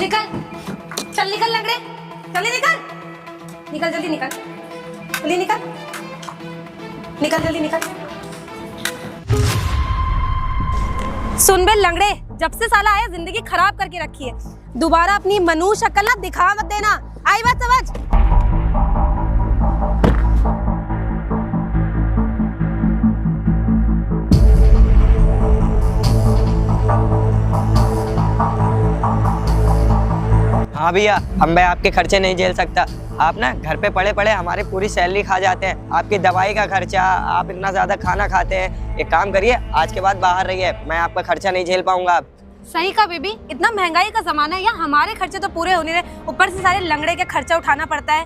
निकल, चल निकल लंगड़े, जल्दी निकल, निकल जल्दी निकल, जल्दी निकल, निकल जल्दी निकल। सुन बे लंगड़े, जब से साला आया जिंदगी खराब करके रखी है। दोबारा अपनी मनुष्य शक्ल ना दिखा मत देना, आई बात समझ। हाँ भैया, अब मैं आपके खर्चे नहीं झेल सकता। आप ना घर पे पड़े पड़े हमारी पूरी सैलरी खा जाते हैं, आपकी दवाई का खर्चा, आप इतना ज़्यादा खाना खाते हैं। एक काम करिए, आज के बाद बाहर रहिए, मैं आपका खर्चा नहीं झेल पाऊंगा अब। सही कहा बेबी, इतना महंगाई का जमाना है, यहाँ हमारे खर्चे तो पूरे होने रहे, ऊपर से सारे लंगड़े के खर्चा उठाना पड़ता है।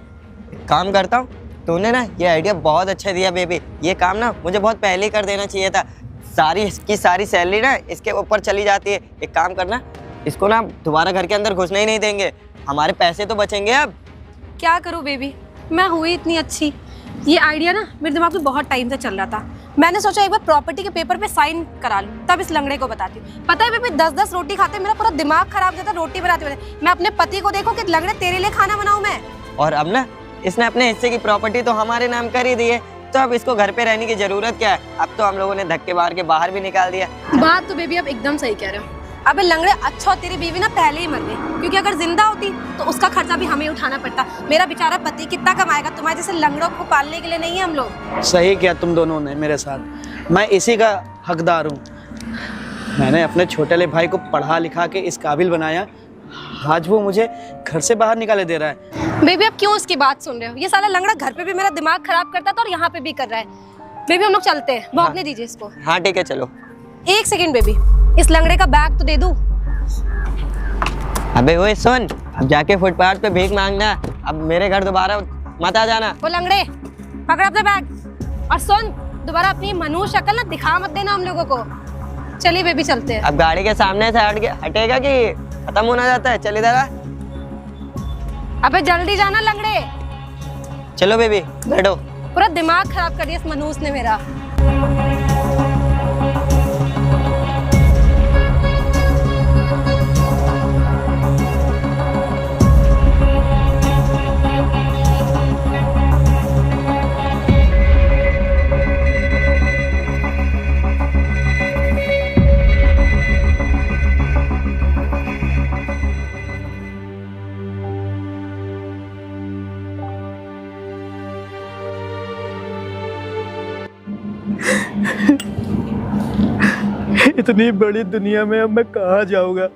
काम करता हूँ, तूने ना ये आइडिया बहुत अच्छा दिया बेबी। ये काम ना मुझे बहुत पहले ही कर देना चाहिए था। सारी इसकी सारी सैलरी ना इसके ऊपर चली जाती है। एक काम करना, इसको ना दोबारा घर के अंदर घुसने ही नहीं देंगे, हमारे पैसे तो बचेंगे अब। क्या करूँ बेबी, मैं हुई इतनी अच्छी। ये आइडिया ना मेरे दिमाग में बहुत टाइम से चल रहा था। मैंने सोचा एक बार प्रॉपर्टी के पेपर पे साइन करा लूं, तब इस लंगड़े को बताती हूँ। पता है बेबी, 10-10 रोटी खाते मेरा पूरा दिमाग खराब हो जाता रोटी बनाते। मैं अपने पति को देखो कि लंगड़े तेरे लिए खाना बनाऊं मैं। और अब ना इसने अपने हिस्से की प्रॉपर्टी तो हमारे नाम कर ही दी है, तो अब इसको घर पे रहने की जरूरत क्या है। अब तो हम लोगों ने धक्के मार के बाहर भी निकाल दिया। बात तो बेबी अब एकदम सही कह रहे हो। अबे लंगड़े, अच्छा हो तेरी बीवी ना पहले ही मर गई, क्योंकि अगर जिंदा होती तो उसका खर्चा भी हमें उठाना पड़ता। मेरा बेचारा पति कितना कमाएगा, तुम्हारे जैसे लंगड़ों को पालने के लिए नहीं है हम लोग। सही किया तुम दोनों ने मेरे साथ, मैं इसी का हकदार हूँ। मैंने अपने छोटे वाले भाई को पढ़ा लिखा के इस काबिल बनाया, आज वो मुझे घर से बाहर निकाले दे रहा है। बेबी अब क्यों उसकी बात सुन रहे हो? ये साला लंगड़ा घर पे भी मेरा दिमाग खराब करता था और यहाँ पे भी कर रहा है। बेबी हम लोग चलते हैं, भौंकने दीजिए इसको। हाँ ठीक है, चलो। एक सेकंड बेबी, इस लंगड़े का बैग तो दे दूं। अबे ओए सुन, अब जाके फुटपाथ पे भीख मांगना, अब मेरे घर दोबारा मत आ जाना। वो लंगड़े, पकड़ अपना बैग और सुन, दोबारा अपनी मनुष्य शक्ल ना दिखा मत देना हम लोगों को। चलिए बेबी चलते हैं। अब गाड़ी के सामने से हटेगा कि खत्म होना जाता है? चल इधर आ। अबे जल्दी जाना लंगड़े। चलो बेबी बैठो। पूरा दिमाग खराब कर दिया इस मनूस ने मेरा। इतनी बड़ी दुनिया में अब मैं कहाँ जाऊँगा?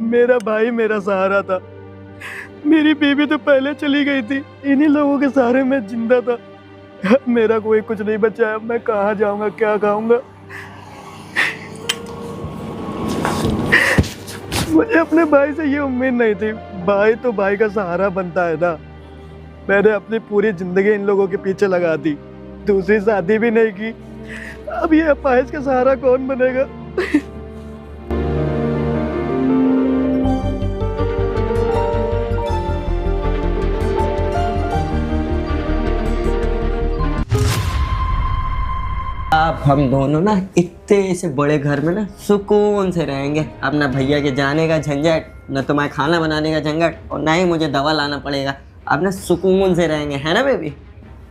मेरा भाई मेरा सहारा था, मेरी बीवी तो पहले चली गई थी, इन्हीं लोगों के सहारे मैं जिंदा था। मेरा कोई कुछ नहीं बचा है, मैं कहाँ जाऊँगा, क्या खाऊंगा? मुझे अपने भाई से ये उम्मीद नहीं थी, भाई तो भाई का सहारा बनता है ना। मैंने अपनी पूरी जिंदगी इन लोगों के पीछे लगा दी, दूसरी शादी भी नहीं की। अब ये अपाहिज का सहारा कौन बनेगा? अब हम दोनों ना इतने से बड़े घर में ना सुकून से रहेंगे। अब ना भैया के जाने का झंझट, न तुम्हें खाना बनाने का झंझट, और ना ही मुझे दवा लाना पड़ेगा। अब ना सुकून से रहेंगे, है ना बेबी?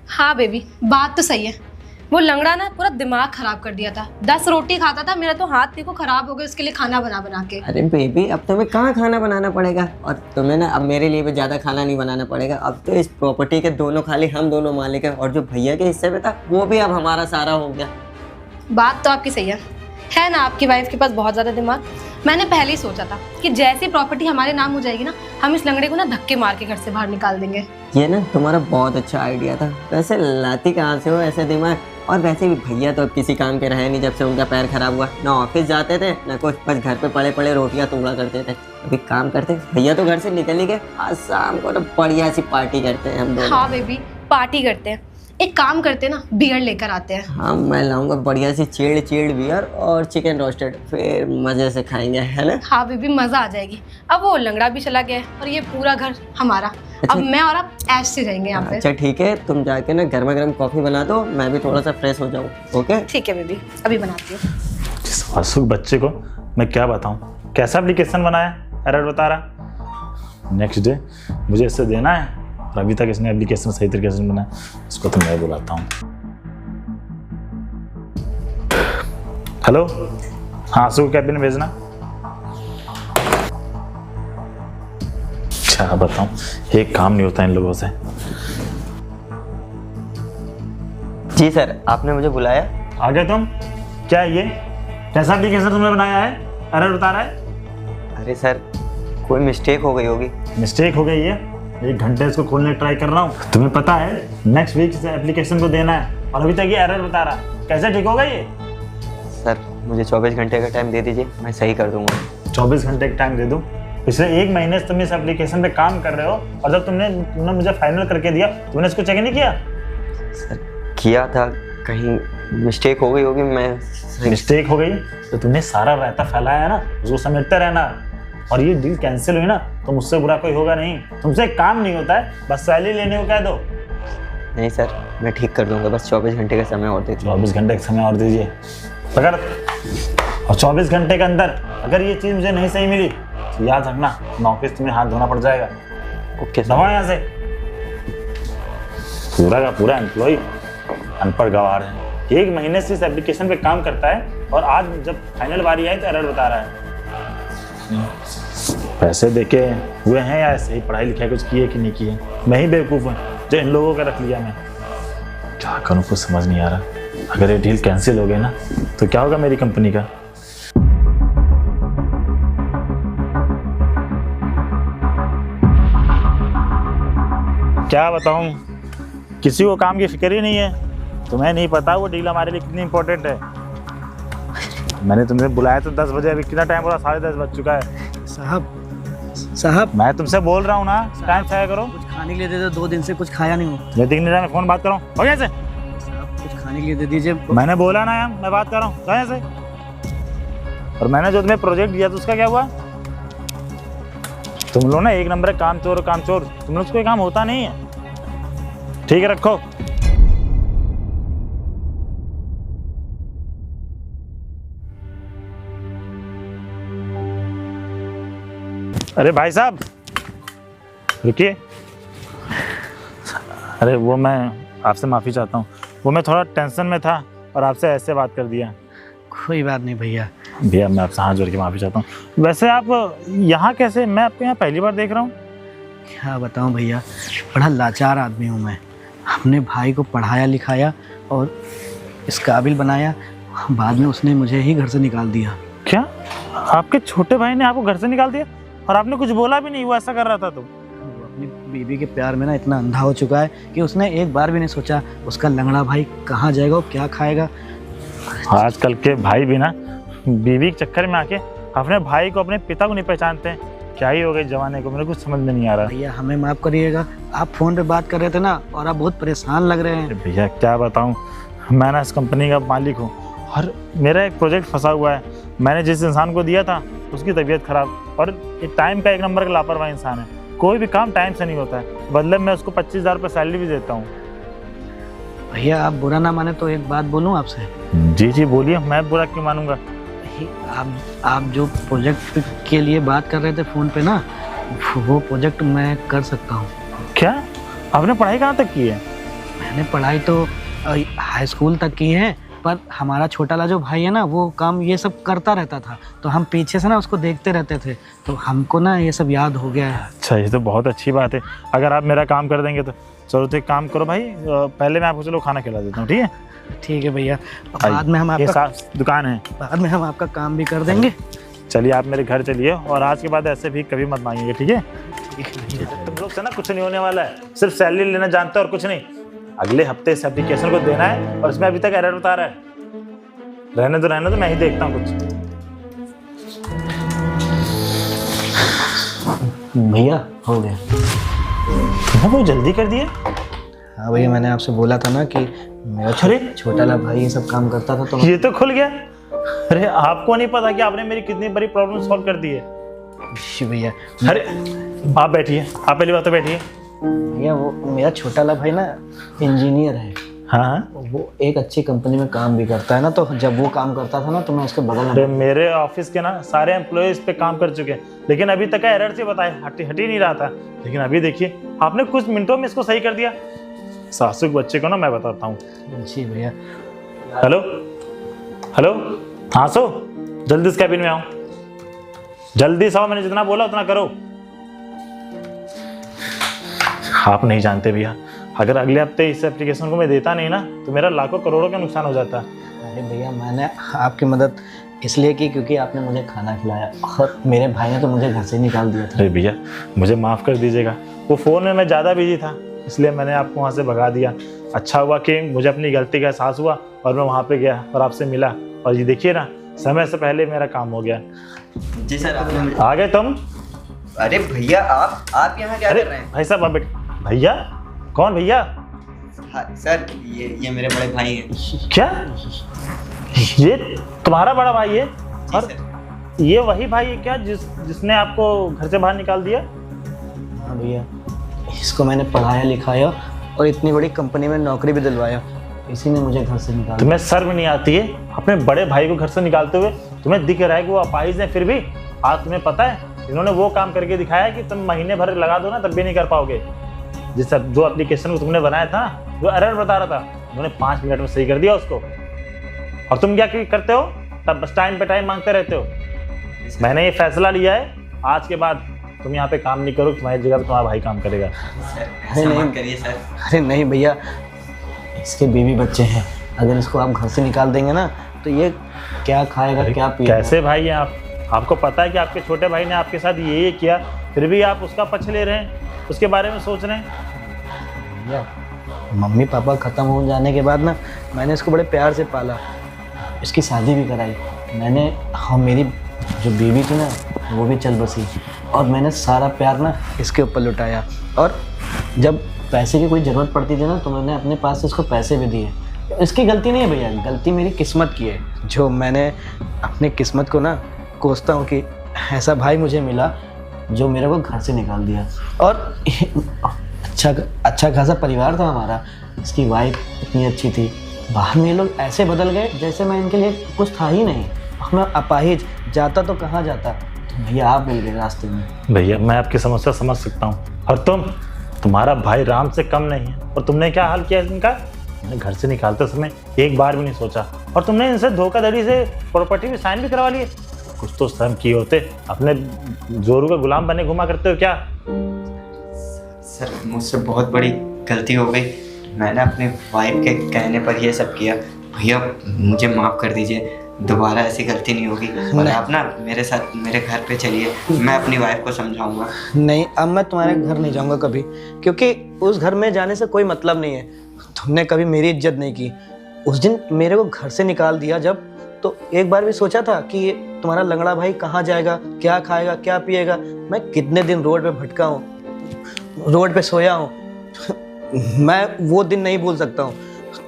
हाँ बेबी, बात तो सही है। वो लंगड़ा ना पूरा दिमाग खराब कर दिया था। 10 रोटी खाता था, मेरा तो हाथ देखो खराब हो गया उसके लिए खाना बना बना के। अरे बेबी, अब तुम्हें कहाँ खाना बनाना पड़ेगा, और तुम्हें ना अब मेरे लिए भी ज़्यादा खाना नहीं बनाना पड़ेगा। अब तो इस प्रॉपर्टी के दोनों खाली हम दोनों मालिक हैं, और जो भैया के हिस्से में था वो भी अब हमारा सारा हो गया। बात तो आपकी सही है ना? आपकी वाइफ के पास बहुत ज़्यादा दिमाग। मैंने पहले ही सोचा था कि जैसी प्रॉपर्टी हमारे नाम हो जाएगी ना, हम इस लंगड़े को ना धक्के मार के घर से बाहर निकाल देंगे। ये ना तुम्हारा बहुत अच्छा आइडिया था। वैसे लाती कहाँ से हो ऐसे दिमाग? और वैसे भी भैया तो अब किसी काम के रहे नहीं जब से उनका पैर खराब हुआ। ना ऑफिस जाते थे ना कुछ, बस घर पे पड़े पड़े रोटियां तोड़ा करते थे। अभी काम करते, भैया तो घर से निकल ही गए। आज शाम को तो बढ़िया सी पार्टी करते हैं हम दोनों। हाँ बेबी, पार्टी करते हैं। एक काम करते हैं ना, बियर लेकर आते हैं। हाँ, मैं लाऊंगा बढ़िया सी चिल्ड बियर और चिकन रोस्टेड, फिर मजे से खाएंगे, है ना? हाँ बेबी, मजा आ जाएगी। अब वो लंगड़ा भी चला गया और ये पूरा घर हमारा। अच्छा। अब मैं और आप ऐश से रहेंगे यहाँ पे। अच्छा ठीक है, तुम जाके ना गर्मा गर्म कॉफी बना दो, मैं भी थोड़ा सा फ्रेश हो जाऊँ। ओके ठीक है बेबी, अभी बनाती हूँ। जिस आसुक बच्चे को मैं क्या बताऊँ, कैसा एप्लीकेशन बनाया, एरर बता रहा। नेक्स्ट डे मुझे इससे देना है और अभी तक इसने एप्लीकेशन सही तरीके से बनाया, इसको तो मैं बुलाता हूँ। हेलो, हाँ आंसू को कैबिन भेजना। अच्छा बताऊँ, एक काम नहीं होता इन लोगों से। जी सर, आपने मुझे बुलाया? आ गए तुम? क्या है ये? कैसा एप्लीकेशन तुमने बनाया है? एरर बता रहा है। अरे सर, कोई मिस्टेक हो गई होगी। मिस्टेक हो गई है? 1 घंटे इसको खोलने ट्राई कर रहा हूँ। तुम्हें पता है नेक्स्ट वीक से एप्लीकेशन को देना है और अभी तक ये एरर बता रहा है। कैसे ठीक होगा ये? सर मुझे 24 घंटे का टाइम दे दीजिए, मैं सही कर दूंगा। 24 घंटे का टाइम दे दूँ? पिछले 1 महीने से तुम इस एप्लीकेशन पे काम कर रहे हो और जब तुमने मुझे फाइनल करके दिया, तुमने इसको चेक नहीं किया? सर किया था, कहीं मिस्टेक हो गई होगी। मिस्टेक हो गई तो तुमने सारा रायता फैलाया है ना, उसको समेटते रहना। और ये डील कैंसिल हुई ना तो मुझसे बुरा कोई होगा नहीं। तुमसे काम नहीं होता है, बस सैलरी लेने को कह दो। नहीं सर, मैं ठीक कर दूंगा, बस 24 घंटे का समय और दीजिए। 24 घंटे का समय और दीजिए। अगर और 24 घंटे के अंदर अगर ये चीज़ मुझे नहीं सही मिली तो याद रखना, ऑफिस तुम्हें हाथ धोना पड़ जाएगा। Okay sir. दवा यहाँ से। पूरा का पूरा एम्प्लॉय अनपढ़ गवार है। 1 महीने से इस एप्लीकेशन पे काम करता है और आज जब फाइनल बारी आई तो एरर बता रहा है। पैसे देके हुए हैं या ऐसे ही पढ़ाई लिखाई कुछ किए कि नहीं किए? मैं ही बेवकूफ़ हूँ जो इन लोगों का रख लिया। मैं क्या करूँ कुछ समझ नहीं आ रहा। अगर ये डील कैंसिल हो गई ना तो क्या होगा मेरी कंपनी का? क्या बताऊँ, किसी को काम की फिक्र ही नहीं है। तुम्हें नहीं पता वो डील हमारे लिए कितनी इंपॉर्टेंट है। मैंने तुम्हें बुलाया तो 10 बजे, अभी कितना टाइम हो रहा? 10:30 बज चुका है। साहब मैं तुमसे बोल रहा हूँ ना, टाइम तय करो। कुछ खाने के लिए दे दो, 2 दिन से कुछ खाया नहीं हूँ। मैं दिख नहीं रहा, मैं फोन बात कर रहा हूँ। हो गया से? साहब कुछ खाने के लिए दे दीजिए। मैंने बोला ना यार, मैं बात कर रहा हूँ। कहाँ से? और मैंने जो तुम्हें प्रोजेक्ट दिया था उसका क्या हुआ? तुम लोग ना 1 नंबर काम चोर। तुम लोग कोई काम होता नहीं है। ठीक है, रखो। अरे भाई साहब रुकिए। अरे वो मैं आपसे माफ़ी चाहता हूँ, वो मैं थोड़ा टेंशन में था और आपसे ऐसे बात कर दिया। कोई बात नहीं भैया। भैया मैं आपसे हाथ जोड़ के माफ़ी चाहता हूँ। वैसे आप यहाँ कैसे? मैं आपके यहाँ पहली बार देख रहा हूँ। क्या बताऊँ भैया, बड़ा लाचार आदमी हूँ मैं। अपने भाई को पढ़ाया लिखाया और इस काबिल बनाया, बाद में उसने मुझे ही घर से निकाल दिया। क्या आपके छोटे भाई ने आपको घर से निकाल दिया और आपने कुछ बोला भी नहीं? वो ऐसा कर रहा था तो? वो अपनी बीवी के प्यार में ना इतना अंधा हो चुका है कि उसने एक बार भी नहीं सोचा उसका लंगड़ा भाई कहाँ जाएगा और क्या खाएगा। आजकल के भाई भी ना बीवी के चक्कर में आके अपने भाई को, अपने पिता को नहीं पहचानते हैं। क्या ही हो गई जमाने को, मेरे कुछ समझ में नहीं आ रहा। भैया हमें माफ़ करिएगा, आप फ़ोन पे बात कर रहे थे ना और आप बहुत परेशान लग रहे हैं। भैया क्या बताऊं, मैं ना इस कंपनी का मालिक हूं और मेरा एक प्रोजेक्ट फंसा हुआ है। मैंने जिस इंसान को दिया था उसकी तबीयत खराब और ये टाइम का 1 नंबर का लापरवाह इंसान है। कोई भी काम टाइम से नहीं होता है, बदले में उसको 25,000 रुपये सैलरी भी देता हूँ। भैया आप बुरा ना माने तो एक बात बोलूँ आपसे? जी जी बोलिए, मैं बुरा क्यों मानूंगा? आप जो प्रोजेक्ट के लिए बात कर रहे थे फ़ोन पे ना, वो प्रोजेक्ट मैं कर सकता हूँ। क्या? आपने पढ़ाई कहाँ तक की है? मैंने पढ़ाई तो हाई स्कूल तक की है, पर हमारा छोटा वाला जो भाई है ना वो काम ये सब करता रहता था, तो हम पीछे से ना उसको देखते रहते थे, तो हमको ना ये सब याद हो गया है। अच्छा, ये तो बहुत अच्छी बात है। अगर आप मेरा काम कर देंगे तो चलो, तो एक काम करो भाई, पहले मैं आपको चलो खाना खिला देता हूँ। ठीक है? ठीक है भैया, बाद में हम आपका दुकान है, बाद में हम आपका काम भी कर देंगे। चलिए आप मेरे घर चलिए और आज के बाद ऐसे भी कभी मत मांगेंगे। ठीक है? ठीक है भैया। तुम लोग से ना कुछ नहीं होने वाला है, सिर्फ सैलरी लेना जानते हो और कुछ नहीं। अगले हफ्ते इस एप्लीकेशन को देना है और इसमें अभी तक एरर बता रहा है। रहने दो, मैं ही देखता हूँ कुछ। भैया हो गया। बहुत जल्दी कर दिए। हाँ भैया, मैंने आपसे बोला था ना कि मेरा छोटा वाला भाई ये सब काम करता था, तो ये तो खुल गया। अरे आपको नहीं पता कि आपने मेरी कितनी बड़ी प्रॉब्लम सॉल्व कर दी है। भैया अरे आप बैठिए, आप पहली बात तो बैठिए। भैया वो मेरा छोटा वाला भाई ना इंजीनियर है। हाँ हाँ। वो एक अच्छी कंपनी में काम भी करता है ना, तो जब वो काम करता था ना तो मैं उसके बगल अरे में। मेरे ऑफिस के ना सारे एम्प्लॉय इस पे काम कर चुके हैं, लेकिन अभी तक एरर से बताए हट ही नहीं रहा था। लेकिन अभी देखिए आपने कुछ मिनटों में इसको सही कर दिया। सासू के बच्चे को ना मैं बताता हूँ। जी भैया। हेलो हेलो, हाँ सो जल्दी इस कैबिन में आओ, जल्दी से आओ, मैंने जितना बोला उतना करो। आप नहीं जानते भैया, अगर अगले हफ्ते इस एप्लीकेशन को मैं देता नहीं ना तो मेरा लाखों करोड़ों का नुकसान हो जाता। अरे भैया मैंने आपकी मदद इसलिए की क्योंकि आपने मुझे खाना खिलाया, और मेरे भाई ने तो मुझे घर से निकाल दिया था। अरे भैया मुझे माफ़ कर दीजिएगा, वो फ़ोन में मैं ज़्यादा बिजी था इसलिए मैंने आपको वहाँ से भगा दिया। अच्छा हुआ कि मुझे अपनी गलती का एहसास हुआ और मैं वहाँ पे गया और आपसे मिला, और ये देखिए ना समय से पहले मेरा काम हो गया। जी सर, आपने आ गए तुम? अरे भैया आप यहाँ क्या अरे कर रहे हैं? भाई साहब, भैया कौन भैया? हाँ सर, ये मेरे बड़े भाई हैं। क्या ये तुम्हारा बड़ा भाई है? जी और सर। ये वही भाई है क्या जिसने आपको घर से बाहर निकाल दिया? हाँ भैया, इसको मैंने पढ़ाया लिखाया और इतनी बड़ी कंपनी में नौकरी भी दिलवाया, इसी ने मुझे घर से निकाल दिया। तुम्हें शर्म नहीं आती है अपने बड़े भाई को घर से निकालते हुए? तुम्हें दिख रहा है कि वो अपाहिज है, फिर भी आज तुम्हें पता है इन्होंने वो काम करके दिखाया कि तुम महीने भर लगा दो ना तब भी नहीं कर पाओगे। जिस जो एप्लीकेशन को तुमने बनाया था वो एरर बता रहा था, उन्होंने 5 मिनट में सही कर दिया उसको। और तुम क्या करते हो तब? बस टाइम पे टाइम मांगते रहते हो। मैंने ये फैसला लिया है आज के बाद तुम यहाँ पे काम नहीं करो, तुम्हारी जगह पे तुम्हारा भाई काम करेगा। सर अरे ऐसा नहीं। मत करिए सर। अरे नहीं भैया, इसके बीवी बच्चे हैं, अगर इसको आप घर से निकाल देंगे ना तो ये क्या खाएगा क्या पिएगा? कैसे भाई हैं आप? आपको पता है कि आपके छोटे भाई ने आपके साथ ये किया, फिर भी आप उसका पक्ष ले रहे हैं, उसके बारे में सोच रहे हैं। भैया मम्मी पापा ख़त्म हो जाने के बाद ना मैंने इसको बड़े प्यार से पाला, इसकी शादी भी कराई मैंने। हाँ, मेरी जो बीवी थी ना वो भी चल बसी, और मैंने सारा प्यार ना इसके ऊपर लुटाया। और जब पैसे की कोई ज़रूरत पड़ती थी ना तो मैंने अपने पास से इसको पैसे भी दिए। इसकी गलती नहीं है भैया, गलती मेरी किस्मत की है, जो मैंने अपनी किस्मत को ना कोसता हूँ कि ऐसा भाई मुझे मिला जो मेरे को घर से निकाल दिया। और अच्छा खासा परिवार था हमारा, इसकी वाइफ इतनी अच्छी थी, बाहर में ये लोग ऐसे बदल गए जैसे मैं इनके लिए कुछ था ही नहीं। मैं अपाहिज जाता तो कहाँ जाता, तो भैया आप मिल गए रास्ते में। भैया मैं आपकी समस्या समझ सकता हूँ, और तुम्हारा भाई राम से कम नहीं है, और तुमने क्या हाल किया इनका? मैंने घर से निकालते समय एक बार भी नहीं सोचा, और तुमने इनसे धोखाधड़ी से प्रॉपर्टी भी साइन भी करवा लिए। कुछ तो शर्म किए होते, अपने जोरू का गुलाम बने घुमा करते हो क्या? सर मुझसे बहुत बड़ी गलती हो गई, मैंने अपने वाइफ के कहने पर ये सब किया। भैया मुझे माफ़ कर दीजिए, दोबारा ऐसी गलती नहीं होगी। और आप ना मेरे साथ मेरे घर पे चलिए, मैं अपनी वाइफ को समझाऊंगा। नहीं, अब मैं तुम्हारे घर नहीं जाऊंगा कभी, क्योंकि उस घर में जाने से कोई मतलब नहीं है। तुमने कभी मेरी इज्जत नहीं की। उस दिन मेरे को घर से निकाल दिया जब, तो एक बार भी सोचा था कि ये तुम्हारा लंगड़ा भाई कहाँ जाएगा, क्या खाएगा क्या पिएगा? मैं कितने दिन रोड पे भटका हूँ, रोड पे सोया हूँ। मैं वो दिन नहीं भूल सकता हूँ।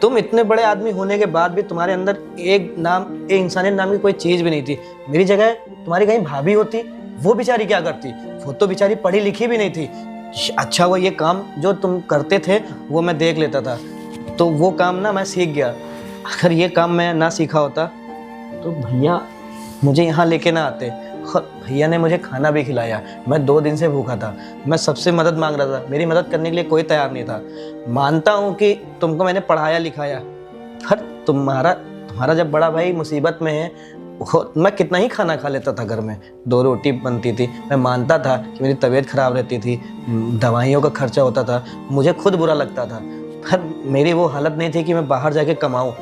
तुम इतने बड़े आदमी होने के बाद भी तुम्हारे अंदर एक इंसानियत नाम की कोई चीज़ भी नहीं थी। मेरी जगह तुम्हारी कहीं भाभी होती, वो बेचारी क्या करती? वो तो बेचारी पढ़ी लिखी भी नहीं थी। अच्छा वो ये काम जो तुम करते थे वो मैं देख लेता था, तो वो काम ना मैं सीख गया। अगर ये काम मैं ना सीखा होता तो भैया मुझे यहाँ लेके ना आते, और भैया ने मुझे खाना भी खिलाया। मैं 2 दिन से भूखा था, मैं सबसे मदद मांग रहा था, मेरी मदद करने के लिए कोई तैयार नहीं था। मानता हूँ कि तुमको मैंने पढ़ाया लिखाया, पर तुम्हारा जब बड़ा भाई मुसीबत में है, मैं कितना ही खाना खा लेता था। घर में 2 रोटी बनती थी, मैं मानता था कि मेरी तबीयत ख़राब रहती थी, दवाइयों का खर्चा होता था, मुझे खुद बुरा लगता था, पर मेरी वो हालत नहीं थी कि मैं बाहर जाके कमाऊँ।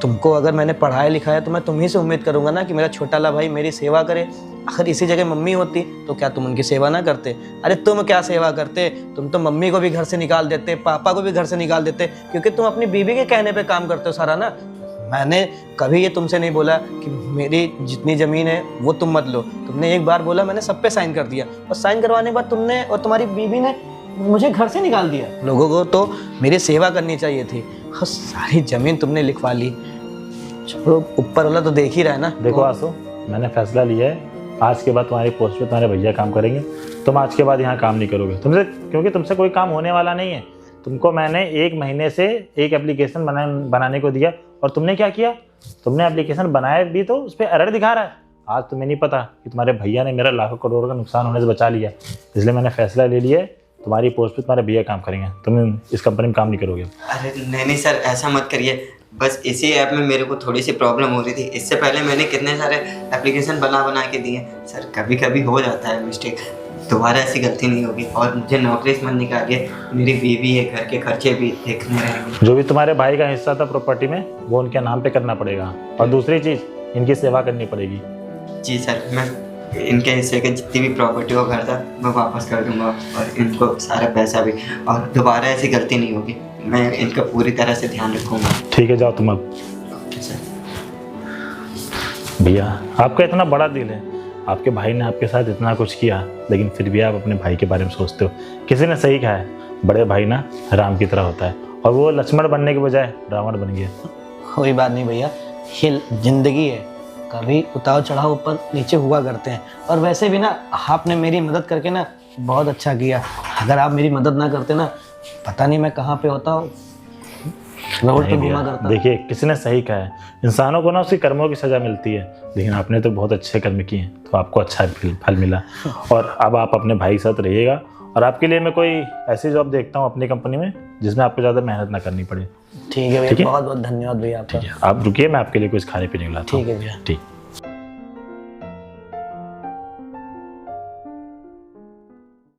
तुमको अगर मैंने पढ़ाया लिखाया तो मैं तुम्ही से उम्मीद करूंगा ना कि मेरा छोटा ला भाई मेरी सेवा करे। अगर इसी जगह मम्मी होती तो क्या तुम उनकी सेवा ना करते? अरे तुम क्या सेवा करते, तुम तो मम्मी को भी घर से निकाल देते, पापा को भी घर से निकाल देते, क्योंकि तुम अपनी बीवी के कहने पे काम करते हो सारा ना। मैंने कभी ये तुमसे नहीं बोला कि मेरी जितनी ज़मीन है वो तुम मत लो। तुमने एक बार बोला, मैंने सब पे साइन कर दिया, और साइन करवाने के बाद तुमने और तुम्हारी बीवी ने मुझे घर से निकाल दिया। लोगों को तो मेरी सेवा करनी चाहिए थी, और सारी ज़मीन तुमने लिखवा ली। छोड़ो, ऊपर वाला तो देख ही रहा है ना। देखो आसू, मैंने फैसला लिया है, आज के बाद तुम्हारी पोस्ट पे तुम्हारे भैया काम करेंगे। तुम आज के बाद यहाँ काम नहीं करोगे तुमसे, क्योंकि तुमसे कोई काम होने वाला नहीं है। तुमको मैंने 1 महीने से एक एप्लीकेशन बनाने को दिया और तुमने क्या किया? तुमने एप्लीकेशन बनाया भी तो उस पर एरर दिखा रहा है। आज तुम्हें नहीं पता कि तुम्हारे भैया ने मेरा लाखों करोड़ का नुकसान होने से बचा लिया, इसलिए मैंने फैसला ले लिया है तुम्हारी पोस्ट पे तुम्हारे भैया काम करेंगे, तुम इस कंपनी में काम नहीं करोगे। अरे नहीं सर, ऐसा मत करिए। बस इसी ऐप में मेरे को थोड़ी सी प्रॉब्लम हो रही थी। इससे पहले मैंने कितने सारे एप्लीकेशन बना के दिए सर। कभी कभी हो जाता है मिस्टेक, दोबारा ऐसी गलती नहीं होगी। और मुझे नौकरी से मत निकालिए, मेरी बीवी है, घर के खर्चे भी देखने रहेंगे। जो भी तुम्हारे भाई का हिस्सा था प्रॉपर्टी में वो उनके नाम पे करना पड़ेगा, और दूसरी चीज़ इनकी सेवा करनी पड़ेगी। जी सर, मैं इनके हिस्से के जितनी भी प्रॉपर्टी का घर था मैं वापस कर दूंगा, और इनको सारा पैसा भी, और दोबारा ऐसी गलती नहीं होगी। मैं इनका पूरी तरह से ध्यान रखूंगा। ठीक है, जाओ तुम अब। सर भैया आपका इतना बड़ा दिल है, आपके भाई ने आपके साथ इतना कुछ किया, लेकिन फिर भी आप अपने भाई के बारे में सोचते हो। किसी ने सही कहा है, बड़े भाई ना राम की तरह होता है, और वो लक्ष्मण बनने के बजाय रावण बन गया। कोई बात नहीं भैया, ये जिंदगी है, कभी उतार चढ़ाव ऊपर नीचे हुआ करते हैं। और वैसे भी ना आपने मेरी मदद करके ना बहुत अच्छा किया। अगर आप मेरी मदद ना करते ना, पता नहीं मैं कहाँ पे होता, रोड पे घूमा करता। देखिए, किसी ने सही कहा है, इंसानों को ना उसके कर्मों की सजा मिलती है, लेकिन आपने तो बहुत अच्छे कर्म किए, तो आपको अच्छा फल मिला। और अब आप अपने भाई के साथ रहिएगा, और आपके लिए मैं कोई ऐसी जॉब देखता हूँ अपनी कंपनी में जिसमें आपको ज़्यादा मेहनत ना करनी पड़े। ठीक है भैया, बहुत बहुत धन्यवाद भैया आपका। आप रुकिए, मैं आपके लिए कुछ खाने पीने के लाता हूँ। ठीक है भैया। ठीक।